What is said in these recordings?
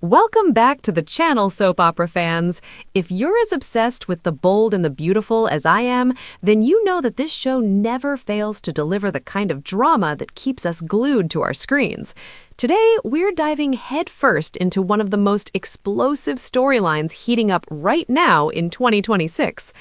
Welcome back to the channel, soap opera fans. If you're as obsessed with the bold and the beautiful as I am, then you know that this show never fails to deliver the kind of drama that keeps us glued to our screens. Today, we're diving headfirst into one of the most explosive storylines heating up right now in 2026.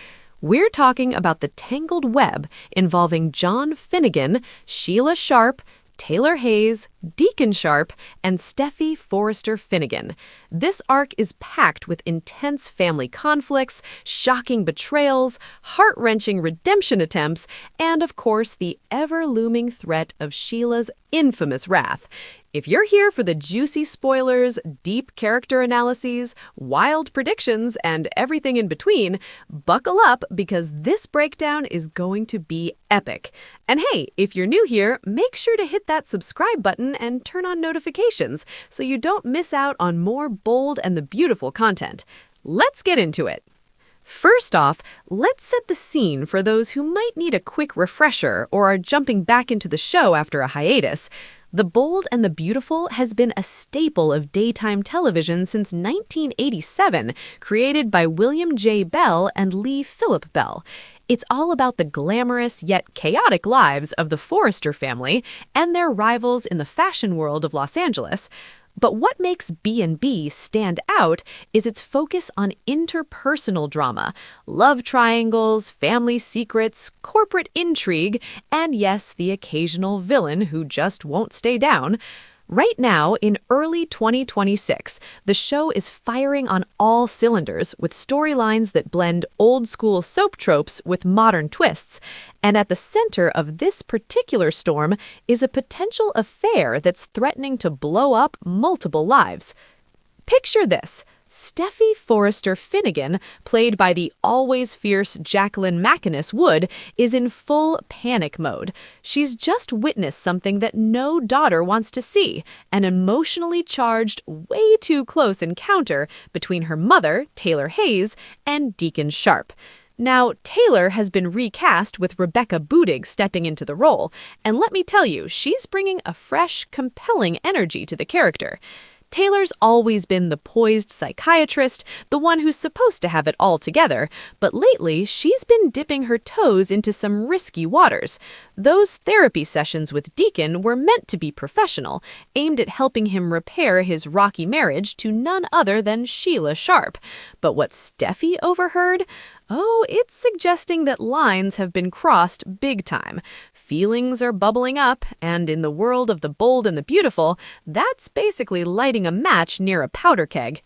We're talking about the tangled web involving John Finnegan, Sheila Sharp, Taylor Hayes, Deacon Sharp, and Steffy Forrester Finnegan. This arc is packed with intense family conflicts, shocking betrayals, heart-wrenching redemption attempts, and of course the ever-looming threat of Sheila's infamous wrath. If you're here for the juicy spoilers, deep character analyses, wild predictions, and everything in between, buckle up because this breakdown is going to be epic. And hey, if you're new here, make sure to hit that subscribe button and turn on notifications so you don't miss out on more bold and the beautiful content. Let's get into it. First off, let's set the scene for those who might need a quick refresher or are jumping back into the show after a hiatus. The Bold and the Beautiful has been a staple of daytime television since 1987, created by William J. Bell and Lee Phillip Bell. It's all about the glamorous yet chaotic lives of the Forrester family and their rivals in the fashion world of Los Angeles. But what makes B&B stand out is its focus on interpersonal drama, love triangles, family secrets, corporate intrigue, and yes, the occasional villain who just won't stay down. Right now, in early 2026, the show is firing on all cylinders with storylines that blend old-school soap tropes with modern twists. And at the center of this particular storm is a potential affair that's threatening to blow up multiple lives. Picture this. Steffy Forrester Finnegan, played by the always fierce Jacqueline Mackinnis Wood, is in full panic mode. She's just witnessed something that no daughter wants to see, an emotionally charged, way too close encounter between her mother, Taylor Hayes, and Deacon Sharp. Now, Taylor has been recast with Rebecca Budig stepping into the role, and let me tell you, she's bringing a fresh, compelling energy to the character. Taylor's always been the poised psychiatrist, the one who's supposed to have it all together, but lately she's been dipping her toes into some risky waters. Those therapy sessions with Deacon were meant to be professional, aimed at helping him repair his rocky marriage to none other than Sheila Sharp. But what Steffy overheard? Oh, it's suggesting that lines have been crossed big time. Feelings are bubbling up, and in the world of the bold and the beautiful, that's basically lighting a match near a powder keg.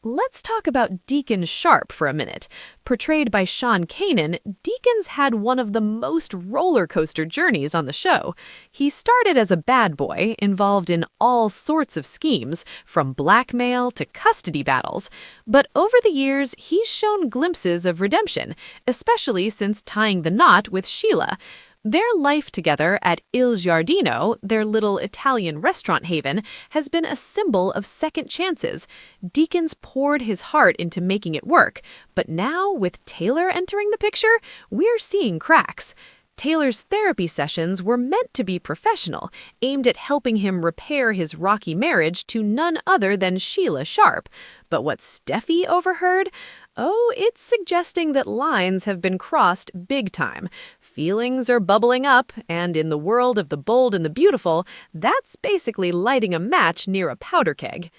Let's talk about Deacon Sharp for a minute. Portrayed by Sean Kanan, Deacon's had one of the most roller coaster journeys on the show. He started as a bad boy, involved in all sorts of schemes, from blackmail to custody battles. But over the years, he's shown glimpses of redemption, especially since tying the knot with Sheila. Their life together at Il Giardino, their little Italian restaurant haven, has been a symbol of second chances. Deacon's poured his heart into making it work, but now, with Taylor entering the picture, we're seeing cracks. Taylor's therapy sessions were meant to be professional, aimed at helping him repair his rocky marriage to none other than Sheila Sharp. But what Steffy overheard? Oh, it's suggesting that lines have been crossed big time. Feelings are bubbling up, and in the world of the bold and the beautiful, that's basically lighting a match near a powder keg.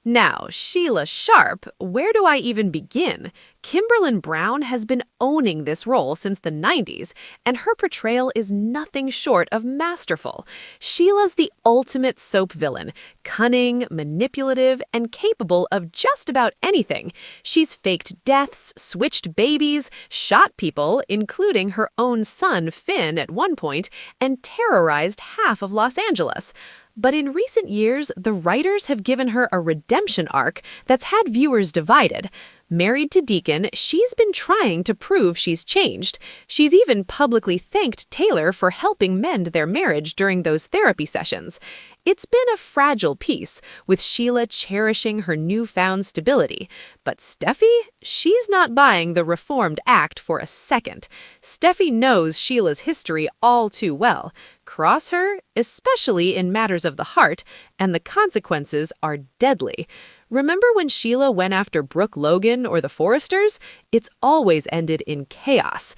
Now, Sheila Sharp, where do I even begin? Kimberlin Brown has been owning this role since the 90s, and her portrayal is nothing short of masterful. Sheila's the ultimate soap villain, cunning, manipulative, and capable of just about anything. She's faked deaths, switched babies, shot people, including her own son Finn at one point, and terrorized half of Los Angeles. But in recent years, the writers have given her a redemption arc that's had viewers divided. Married to Deacon, she's been trying to prove she's changed. She's even publicly thanked Taylor for helping mend their marriage during those therapy sessions. It's been a fragile piece, with Sheila cherishing her newfound stability. But Steffy? She's not buying the reformed act for a second. Steffy knows Sheila's history all too well. cross her, especially in matters of the heart, and the consequences are deadly. Remember when Sheila went after Brooke Logan or the Forresters? It's always ended in chaos.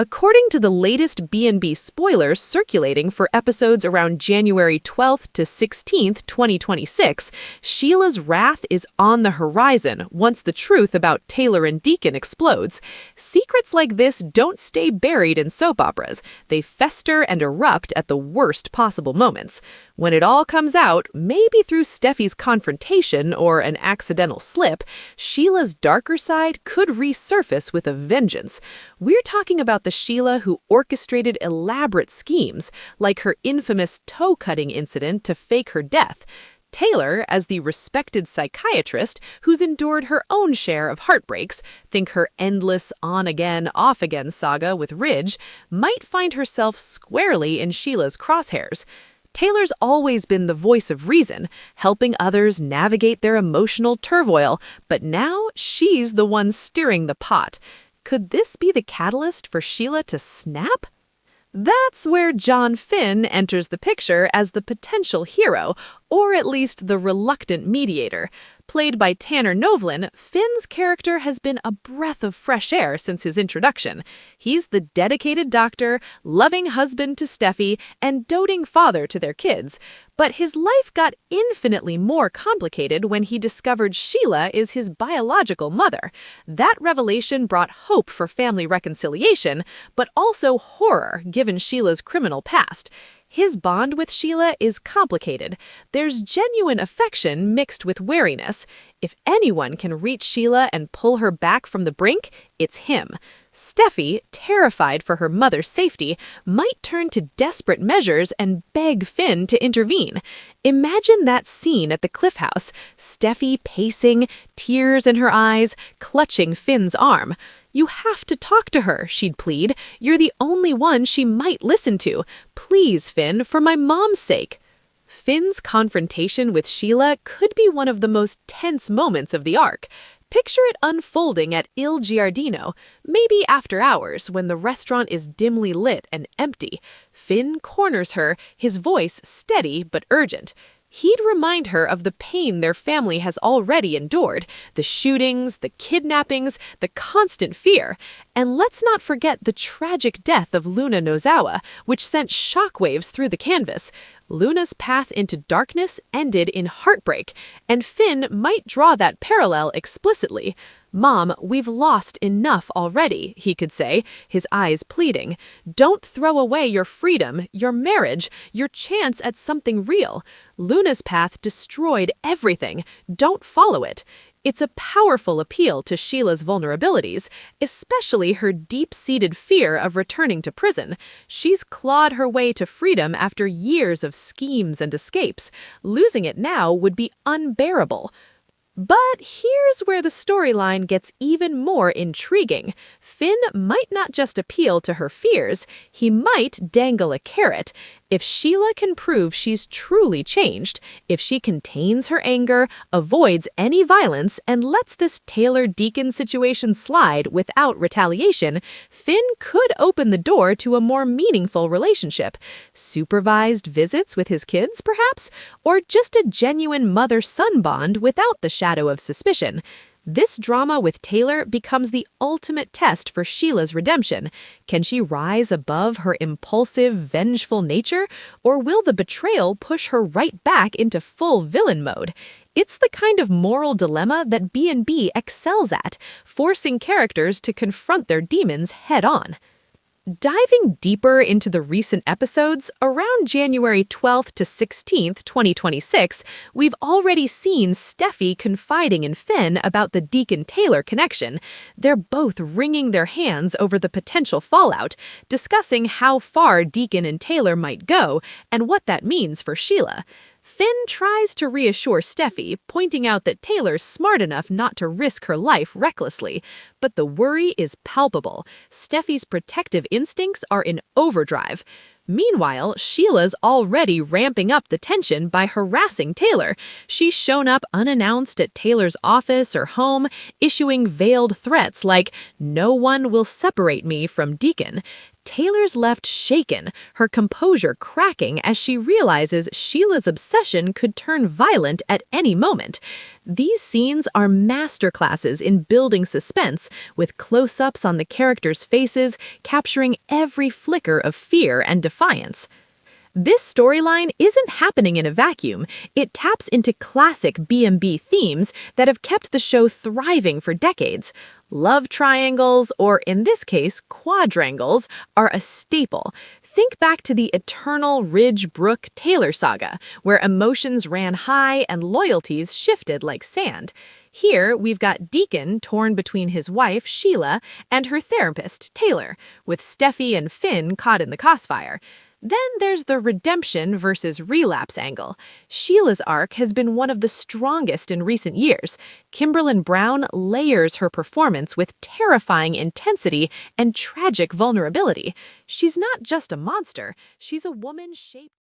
According to the latest B&B spoilers circulating for episodes around January 12th to 16th, 2026, Sheila's wrath is on the horizon once the truth about Taylor and Deacon explodes. Secrets like this don't stay buried in soap operas. They fester and erupt at the worst possible moments. When it all comes out, maybe through Steffy's confrontation or an accidental slip, Sheila's darker side could resurface with a vengeance. We're talking about the Sheila who orchestrated elaborate schemes, like her infamous toe-cutting incident to fake her death. Taylor, as the respected psychiatrist who's endured her own share of heartbreaks, think her endless on-again, off-again saga with Ridge, might find herself squarely in Sheila's crosshairs. Taylor's always been the voice of reason, helping others navigate their emotional turmoil, but now she's the one stirring the pot. Could this be the catalyst for Sheila to snap? That's where John Finn enters the picture as the potential hero, or at least the reluctant mediator. Played by Tanner Novlin, Finn's character has been a breath of fresh air since his introduction. He's the dedicated doctor, loving husband to Steffy, and doting father to their kids. But his life got infinitely more complicated when he discovered Sheila is his biological mother. That revelation brought hope for family reconciliation, but also horror given Sheila's criminal past. His bond with Sheila is complicated. There's genuine affection mixed with wariness. If anyone can reach Sheila and pull her back from the brink, it's him. Steffy, terrified for her mother's safety, might turn to desperate measures and beg Finn to intervene. Imagine that scene at the Cliff House, Steffy pacing, tears in her eyes, clutching Finn's arm. "You have to talk to her," she'd plead. "You're the only one she might listen to. Please, Finn, for my mom's sake." Finn's confrontation with Sheila could be one of the most tense moments of the arc. Picture it unfolding at Il Giardino, maybe after hours when the restaurant is dimly lit and empty. Finn corners her, his voice steady but urgent. He'd remind her of the pain their family has already endured, the shootings, the kidnappings, the constant fear. And let's not forget the tragic death of Luna Nozawa, which sent shockwaves through the canvas. Luna's path into darkness ended in heartbreak, and Finn might draw that parallel explicitly. "Mom, we've lost enough already," he could say, his eyes pleading. "Don't throw away your freedom, your marriage, your chance at something real. Luna's path destroyed everything. Don't follow it." It's a powerful appeal to Sheila's vulnerabilities, especially her deep-seated fear of returning to prison. She's clawed her way to freedom after years of schemes and escapes. Losing it now would be unbearable. But here's where the storyline gets even more intriguing. Finn might not just appeal to her fears, he might dangle a carrot. If Sheila can prove she's truly changed, if she contains her anger, avoids any violence, and lets this Taylor-Deacon situation slide without retaliation, Finn could open the door to a more meaningful relationship. Supervised visits with his kids, perhaps? Or just a genuine mother-son bond without the shadow of suspicion. This drama with Taylor becomes the ultimate test for Sheila's redemption. Can she rise above her impulsive, vengeful nature, or will the betrayal push her right back into full villain mode? It's the kind of moral dilemma that B&B excels at, forcing characters to confront their demons head-on. Diving deeper into the recent episodes, around January 12th to 16th, 2026, we've already seen Steffy confiding in Finn about the Deacon-Taylor connection. They're both wringing their hands over the potential fallout, discussing how far Deacon and Taylor might go and what that means for Sheila. Finn tries to reassure Steffy, pointing out that Taylor's smart enough not to risk her life recklessly. But the worry is palpable. Steffy's protective instincts are in overdrive. Meanwhile, Sheila's already ramping up the tension by harassing Taylor. She's shown up unannounced at Taylor's office or home, issuing veiled threats like, "No one will separate me from Deacon." Taylor's left shaken, her composure cracking as she realizes Sheila's obsession could turn violent at any moment. These scenes are masterclasses in building suspense, with close-ups on the characters' faces, capturing every flicker of fear and defiance. This storyline isn't happening in a vacuum. It taps into classic B&B themes that have kept the show thriving for decades. Love triangles, or in this case, quadrangles, are a staple. Think back to the eternal Ridge-Brooke-Taylor saga, where emotions ran high and loyalties shifted like sand. Here, we've got Deacon torn between his wife, Sheila, and her therapist, Taylor, with Steffy and Finn caught in the crossfire. Then there's the redemption versus relapse angle. Sheila's arc has been one of the strongest in recent years. Kimberlin Brown layers her performance with terrifying intensity and tragic vulnerability. She's not just a monster, she's a woman shaped